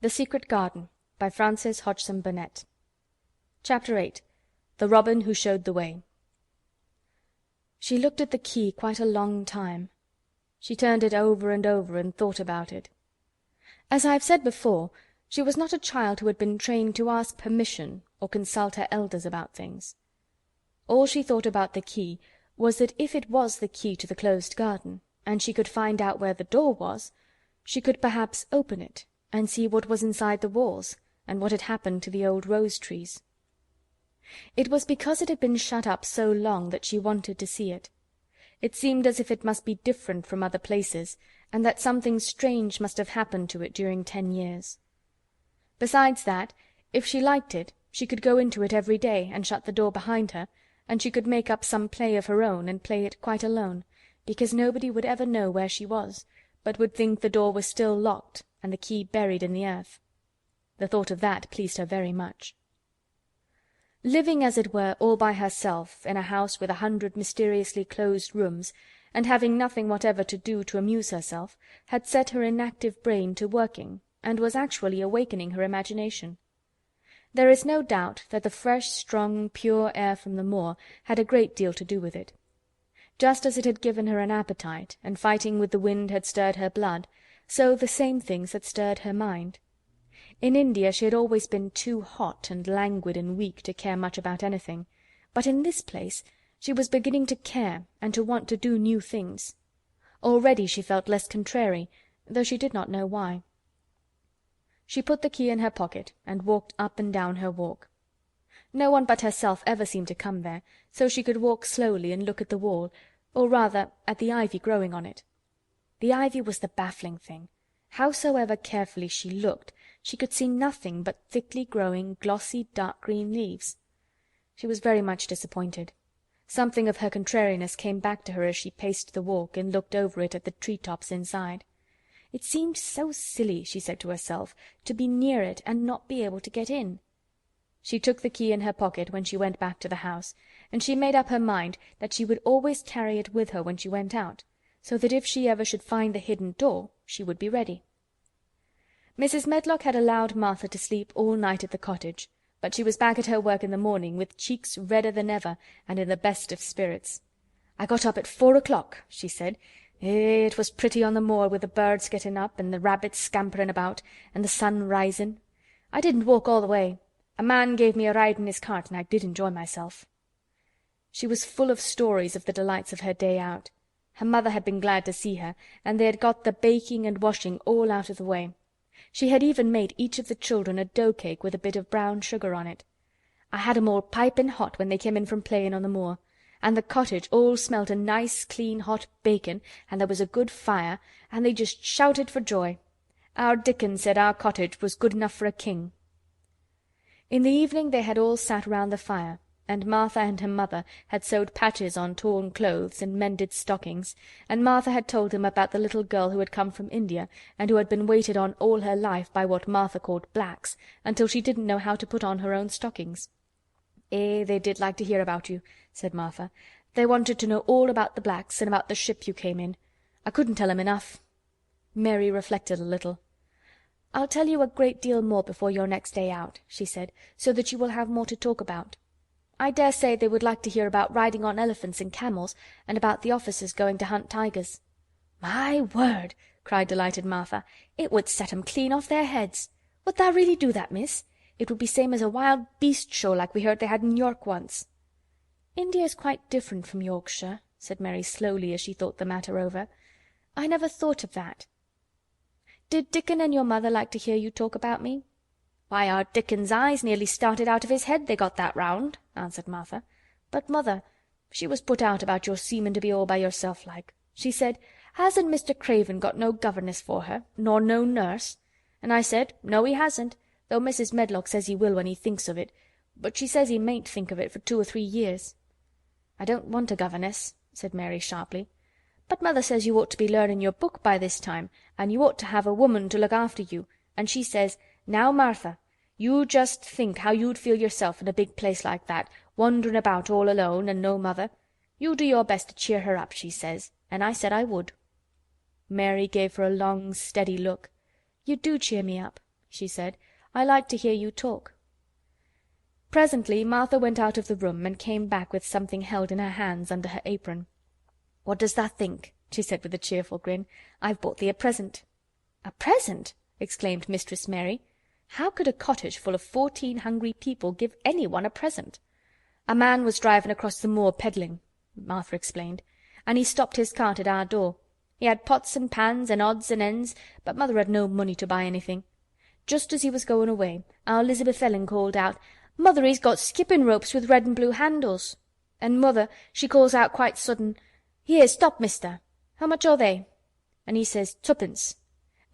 The Secret Garden by Frances Hodgson Barnett. Chapter 8. The Robin Who Showed the Way. She looked at the key quite a long time. She turned it over and over and thought about it. As I have said before, she was not a child who had been trained to ask permission or consult her elders about things. All she thought about the key was that if it was the key to the closed garden, and she could find out where the door was, she could perhaps open it and see what was inside the walls, and what had happened to the old rose-trees. It was because it had been shut up so long that she wanted to see it. It seemed as if it must be different from other places, and that something strange must have happened to it during 10 years. Besides that, if she liked it, she could go into it every day and shut the door behind her, and she could make up some play of her own and play it quite alone, because nobody would ever know where she was, but would think the door was still locked and the key buried in the earth. The thought of that pleased her very much. Living, as it were, all by herself in a house with 100 mysteriously closed rooms, and having nothing whatever to do to amuse herself, had set her inactive brain to working, and was actually awakening her imagination. There is no doubt that the fresh, strong, pure air from the moor had a great deal to do with it. Just as it had given her an appetite, and fighting with the wind had stirred her blood, so the same things had stirred her mind. In India she had always been too hot and languid and weak to care much about anything, but in this place she was beginning to care and to want to do new things. Already she felt less contrary, though she did not know why. She put the key in her pocket and walked up and down her walk. No one but herself ever seemed to come there, so she could walk slowly and look at the wall, or rather at the ivy growing on it. The ivy was the baffling thing. Howsoever carefully she looked, she could see nothing but thickly growing, glossy, dark green leaves. She was very much disappointed. Something of her contrariness came back to her as she paced the walk and looked over it at the tree-tops inside. It seemed so silly, she said to herself, to be near it and not be able to get in. She took the key in her pocket when she went back to the house, and she made up her mind that she would always carry it with her when she went out, so that if she ever should find the hidden door, she would be ready. Mrs. Medlock had allowed Martha to sleep all night at the cottage, but she was back at her work in the morning with cheeks redder than ever and in the best of spirits. "I got up at 4 o'clock," she said. It was pretty on the moor with the birds getting up and the rabbits scampering about and the sun rising. I didn't walk all the way. A man gave me a ride in his cart and I did enjoy myself." She was full of stories of the delights of her day out. Her mother had been glad to see her, and they had got the baking and washing all out of the way. She had even made each of the children a dough-cake with a bit of brown sugar on it. "I had 'em all piping hot when they came in from playing on the moor. And the cottage all smelt of nice, clean, hot bacon, and there was a good fire, and they just shouted for joy. Our Dickon said our cottage was good enough for a king." In the evening they had all sat round the fire, and Martha and her mother had sewed patches on torn clothes and mended stockings, and Martha had told them about the little girl who had come from India and who had been waited on all her life by what Martha called blacks, until she didn't know how to put on her own stockings. They did like to hear about you," said Martha. "They wanted to know all about the blacks and about the ship you came in. I couldn't tell 'em enough." Mary reflected a little. "I'll tell you a great deal more before your next day out," she said, "so that you will have more to talk about. I dare say they would like to hear about riding on elephants and camels, and about the officers going to hunt tigers." "My word!" cried delighted Martha. "It would set 'em clean off their heads. Would tha really do that, miss? It would be same as a wild beast show like we heard they had in York once." "India's quite different from Yorkshire," said Mary slowly as she thought the matter over. "I never thought of that. Did Dickon and your mother like to hear you talk about me?" "Why, our Dickon's eyes nearly started out of his head, they got that round," answered Martha. "But mother, she was put out about your seemin' to be all by yourself like. She said, 'Hasn't Mr. Craven got no governess for her, nor no nurse?' And I said, 'No, he hasn't, though Mrs. Medlock says he will when he thinks of it, but she says he mayn't think of it for 2 or 3 years. "I don't want a governess," said Mary sharply. "But mother says you ought to be learnin' your book by this time, and you ought to have a woman to look after you, and she says, 'Now, Martha, you just think how you'd feel yourself in a big place like that, wanderin' about all alone and no mother. You do your best to cheer her up,' she says, and I said I would." Mary gave her a long, steady look. "You do cheer me up. she said. "I like to hear you talk." Presently Martha went out of the room and came back with something held in her hands under her apron. "What does tha think?" she said with a cheerful grin. "I've bought thee a present." "A present!" exclaimed Mistress Mary. How could a cottage full of 14 hungry people give anyone a present? "A man was driving across the moor peddling," Martha explained, "and he stopped his cart at our door. He had pots and pans and odds and ends, but Mother had no money to buy anything. Just as he was going away, our Elizabeth Ellen called out, 'Mother, he's got skipping ropes with red and blue handles.' And Mother, she calls out quite sudden, 'Here, stop, mister. How much are they?' And he says, 'Tuppence.'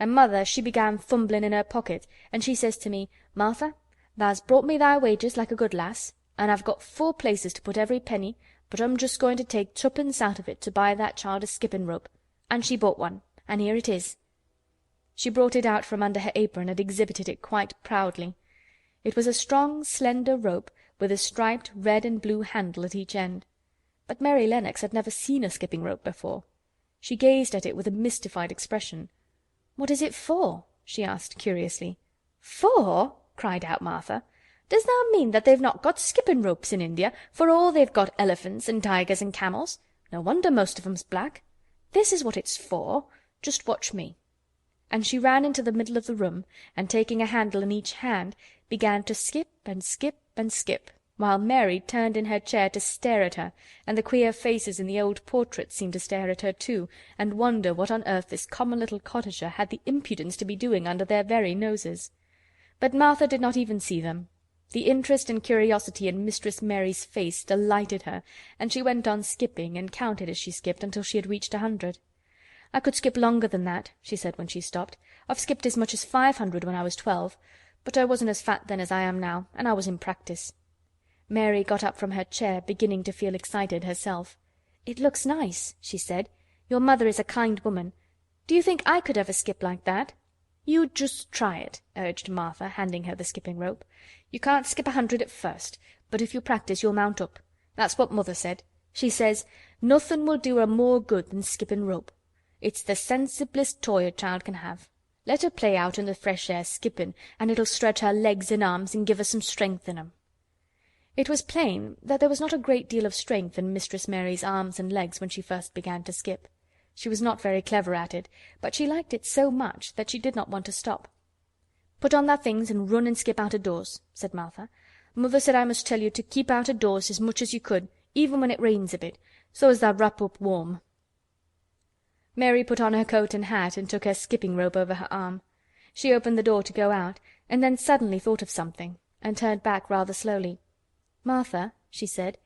And Mother, she began fumbling in her pocket, and she says to me, 'Martha, tha's brought me thy wages like a good lass, and I've got 4 places to put every penny, but I'm just going to take 2pence out of it to buy that child a skipping rope.' And she bought one, and here it is." She brought it out from under her apron and exhibited it quite proudly. It was a strong, slender rope with a striped red and blue handle at each end. But Mary Lennox had never seen a skipping rope before. She gazed at it with a mystified expression. "What is it for?" she asked curiously. "For?" cried out Martha. "Does thou mean that they've not got skipping ropes in India, for all they've got elephants and tigers and camels? No wonder most of 'em's black. This is what it's for. Just watch me." And she ran into the middle of the room, and taking a handle in each hand, began to skip and skip and skip, while Mary turned in her chair to stare at her, and the queer faces in the old portraits seemed to stare at her too, and wonder what on earth this common little cottager had the impudence to be doing under their very noses. But Martha did not even see them. The interest and curiosity in Mistress Mary's face delighted her, and she went on skipping and counted as she skipped until she had reached 100. "I could skip longer than that," she said when she stopped. "I've skipped as much as 500 when I was 12, but I wasn't as fat then as I am now, and I was in practice." Mary got up from her chair, beginning to feel excited herself. "It looks nice," she said. "Your mother is a kind woman. Do you think I could ever skip like that?" "You just try it," urged Martha, handing her the skipping rope. "You can't skip 100 at first, but if you practice you'll mount up. That's what Mother said. She says, 'Nothin' will do her more good than skipping rope. It's the sensiblest toy a child can have. Let her play out in the fresh air skipping, and it'll stretch her legs and arms and give her some strength in 'em." It was plain that there was not a great deal of strength in Mistress Mary's arms and legs when she first began to skip. She was not very clever at it, but she liked it so much that she did not want to stop. "Put on thy things and run and skip out of doors," said Martha. "Mother said I must tell you to keep out of doors as much as you could, even when it rains a bit, so as thou wrap up warm." Mary put on her coat and hat and took her skipping rope over her arm. She opened the door to go out, and then suddenly thought of something, and turned back rather slowly. "Martha," she said,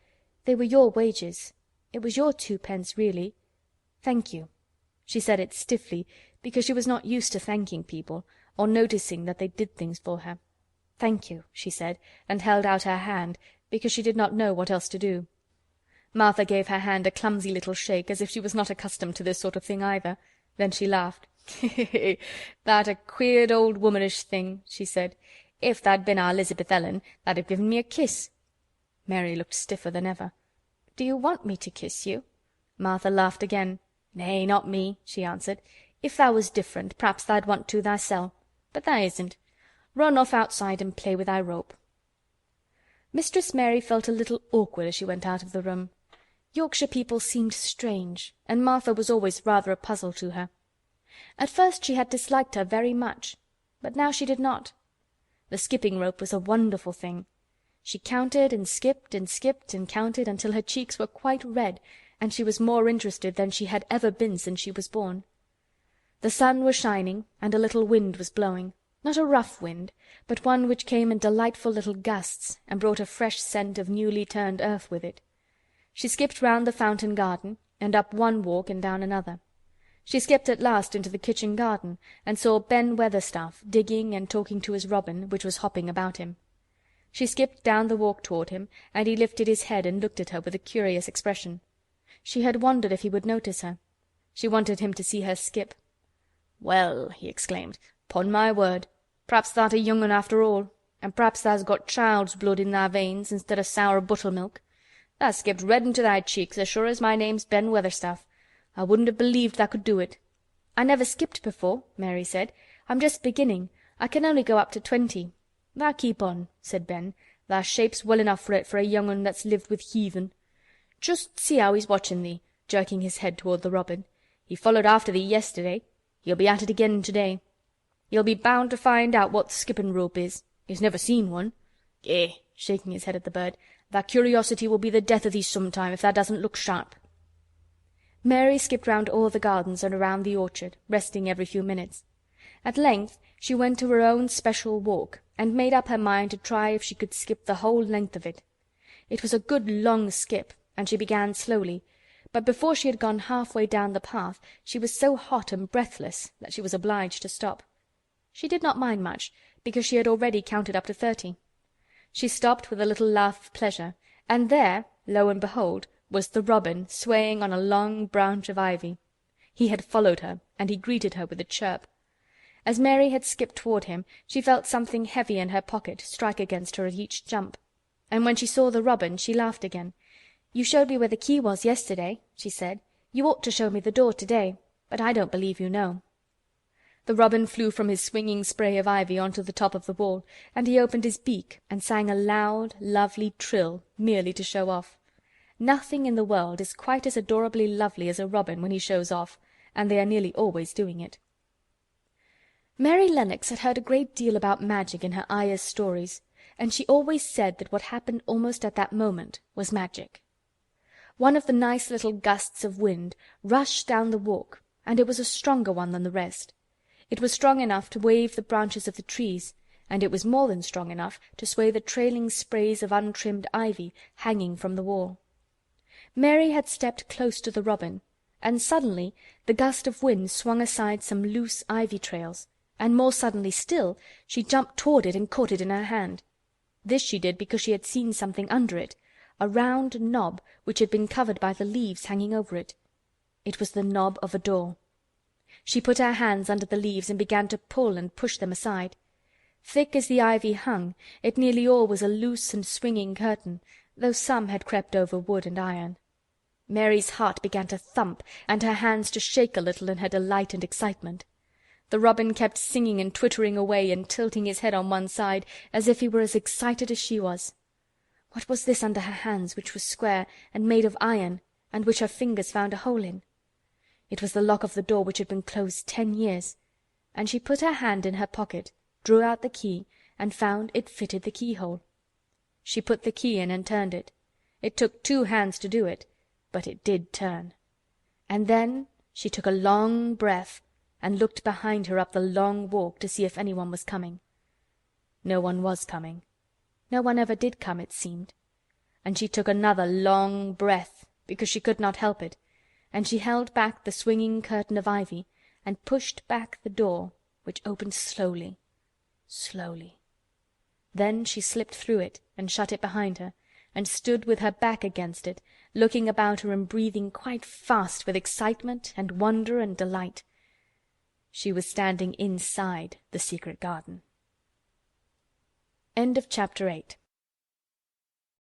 "they were your wages. It was your 2 pence, really. Thank you." She said it stiffly, because she was not used to thanking people, or noticing that they did things for her. "Thank you," she said, and held out her hand, because she did not know what else to do. Martha gave her hand a clumsy little shake, as if she was not accustomed to this sort of thing either. Then she laughed. "That a queer old womanish thing," she said. "If tha'd been our Elizabeth Ellen, tha'd have given me a kiss." Mary looked stiffer than ever. "Do you want me to kiss you?" Martha laughed again. "Nay, not me," she answered. "If thou was different, p'raps tha'd want to thysel'. But tha isn't. Run off outside and play with thy rope." Mistress Mary felt a little awkward as she went out of the room. Yorkshire people seemed strange, and Martha was always rather a puzzle to her. At first she had disliked her very much, but now she did not. The skipping rope was a wonderful thing. She counted and skipped and counted until her cheeks were quite red, and she was more interested than she had ever been since she was born. The sun was shining, and a little wind was blowing. Not a rough wind, but one which came in delightful little gusts and brought a fresh scent of newly turned earth with it. She skipped round the fountain garden, and up one walk and down another. She skipped at last into the kitchen garden, and saw Ben Weatherstaff digging and talking to his robin, which was hopping about him. She skipped down the walk toward him, and he lifted his head and looked at her with a curious expression. She had wondered if he would notice her. She wanted him to see her skip. "Well," he exclaimed, "'pon my word, p'raps thou'rt a young un after all, and p'raps tha's got child's blood in thy veins instead o' sour buttermilk. Tha skipped red into thy cheeks as sure as my name's Ben Weatherstaff. I wouldn't have believed tha could do it." "I never skipped before," Mary said. "I'm just beginning. I can only go up to 20. Thou keep on," said Ben. "Tha shape's well enough for it for a young un that's lived with heathen. Just see how he's watchin' thee," jerking his head toward the robin. "He followed after thee yesterday. He'll be at it again to-day. He'll be bound to find out what th' skippin' rope is. He's never seen one. Eh," shaking his head at the bird, "tha curiosity will be the death o' thee sometime if tha doesn't look sharp." Mary skipped round all the gardens and around the orchard, resting every few minutes. At length she went to her own special walk and made up her mind to try if she could skip the whole length of it. It was a good long skip, and she began slowly, but before she had gone halfway down the path she was so hot and breathless that she was obliged to stop. She did not mind much, because she had already counted up to 30. She stopped with a little laugh of pleasure, and there, lo and behold, was the robin swaying on a long branch of ivy. He had followed her, and he greeted her with a chirp. As Mary had skipped toward him, she felt something heavy in her pocket strike against her at each jump, and when she saw the robin she laughed again. "You showed me where the key was yesterday," she said. "You ought to show me the door today, but I don't believe you know." The robin flew from his swinging spray of ivy onto the top of the wall, and he opened his beak and sang a loud, lovely trill merely to show off. Nothing in the world is quite as adorably lovely as a robin when he shows off, and they are nearly always doing it. Mary Lennox had heard a great deal about magic in her Ayah's stories, and she always said that what happened almost at that moment was magic. One of the nice little gusts of wind rushed down the walk, and it was a stronger one than the rest. It was strong enough to wave the branches of the trees, and it was more than strong enough to sway the trailing sprays of untrimmed ivy hanging from the wall. Mary had stepped close to the robin, and suddenly the gust of wind swung aside some loose ivy trails, and more suddenly still she jumped toward it and caught it in her hand. This she did because she had seen something under it, a round knob which had been covered by the leaves hanging over it. It was the knob of a door. She put her hands under the leaves and began to pull and push them aside. Thick as the ivy hung, it nearly all was a loose and swinging curtain, though some had crept over wood and iron. Mary's heart began to thump and her hands to shake a little in her delight and excitement. The robin kept singing and twittering away and tilting his head on one side as if he were as excited as she was. What was this under her hands which was square and made of iron and which her fingers found a hole in? It was the lock of the door which had been closed 10 years, and she put her hand in her pocket, drew out the key, and found it fitted the keyhole. She put the key in and turned it. It took 2 hands to do it, but it did turn. And then she took a long breath and looked behind her up the long walk to see if anyone was coming. No one was coming. No one ever did come, it seemed. And she took another long breath, because she could not help it, and she held back the swinging curtain of ivy and pushed back the door, which opened slowly, slowly. Then she slipped through it and shut it behind her, and stood with her back against it, looking about her and breathing quite fast with excitement and wonder and delight. She was standing inside the secret garden. End of chapter 8.